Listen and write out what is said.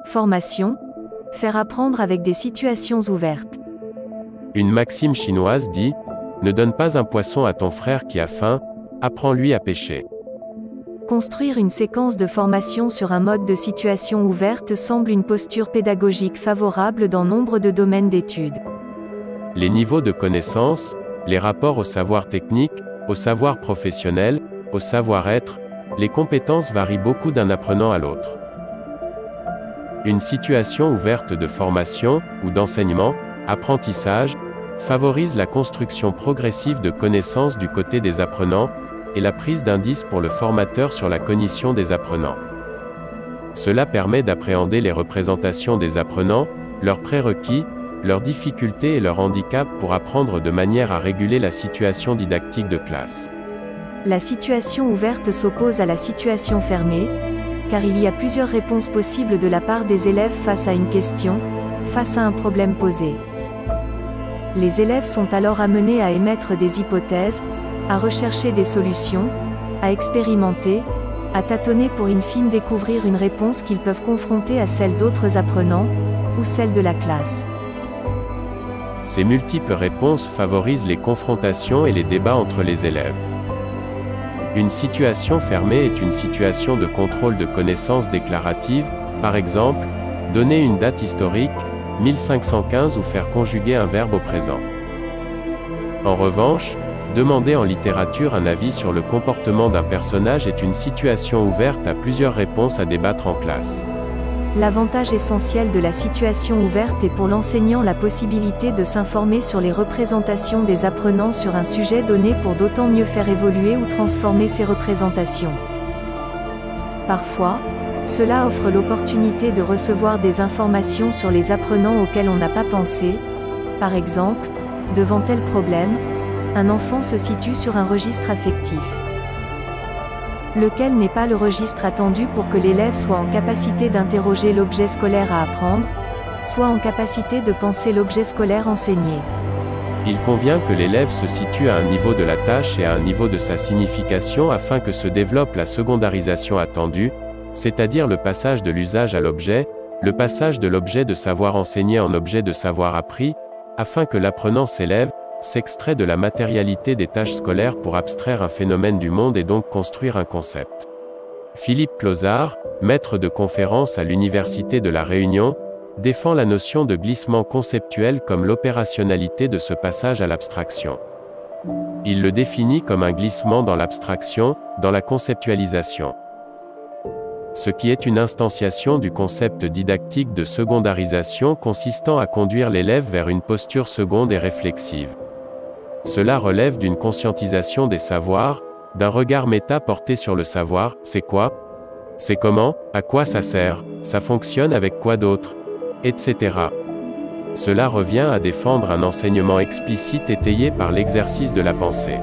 Formation. Faire apprendre avec des situations ouvertes. Une maxime chinoise dit « Ne donne pas un poisson à ton frère qui a faim, apprends-lui à pêcher ». Construire une séquence de formation sur un mode de situation ouverte semble une posture pédagogique favorable dans nombre de domaines d'études. Les niveaux de connaissance, les rapports au savoir technique, au savoir professionnel, au savoir-être, les compétences varient beaucoup d'un apprenant à l'autre. Une situation ouverte de formation, ou d'enseignement, apprentissage, favorise la construction progressive de connaissances du côté des apprenants, et la prise d'indices pour le formateur sur la cognition des apprenants. Cela permet d'appréhender les représentations des apprenants, leurs prérequis, leurs difficultés et leurs handicaps pour apprendre de manière à réguler la situation didactique de classe. La situation ouverte s'oppose à la situation fermée, car il y a plusieurs réponses possibles de la part des élèves face à une question, face à un problème posé. Les élèves sont alors amenés à émettre des hypothèses, à rechercher des solutions, à expérimenter, à tâtonner pour in fine découvrir une réponse qu'ils peuvent confronter à celle d'autres apprenants, ou celle de la classe. Ces multiples réponses favorisent les confrontations et les débats entre les élèves. Une situation fermée est une situation de contrôle de connaissances déclaratives, par exemple, donner une date historique, 1515 ou faire conjuguer un verbe au présent. En revanche, demander en littérature un avis sur le comportement d'un personnage est une situation ouverte à plusieurs réponses à débattre en classe. L'avantage essentiel de la situation ouverte est pour l'enseignant la possibilité de s'informer sur les représentations des apprenants sur un sujet donné pour d'autant mieux faire évoluer ou transformer ces représentations. Parfois, cela offre l'opportunité de recevoir des informations sur les apprenants auxquels on n'a pas pensé. Par exemple, devant tel problème, un enfant se situe sur un registre affectif, lequel n'est pas le registre attendu pour que l'élève soit en capacité d'interroger l'objet scolaire à apprendre, soit en capacité de penser l'objet scolaire enseigné. Il convient que l'élève se situe à un niveau de la tâche et à un niveau de sa signification afin que se développe la secondarisation attendue, c'est-à-dire le passage de l'usage à l'objet, le passage de l'objet de savoir enseigné en objet de savoir appris, afin que l'apprenant s'élève, s'extrait de la matérialité des tâches scolaires pour abstraire un phénomène du monde et donc construire un concept. Philippe Clausard, maître de conférence à l'Université de La Réunion, défend la notion de glissement conceptuel comme l'opérationnalité de ce passage à l'abstraction. Il le définit comme un glissement dans l'abstraction, dans la conceptualisation. Ce qui est une instantiation du concept didactique de secondarisation consistant à conduire l'élève vers une posture seconde et réflexive. Cela relève d'une conscientisation des savoirs, d'un regard méta porté sur le savoir, c'est quoi? C'est comment? À quoi ça sert? Ça fonctionne avec quoi d'autre? Etc. Cela revient à défendre un enseignement explicite étayé par l'exercice de la pensée.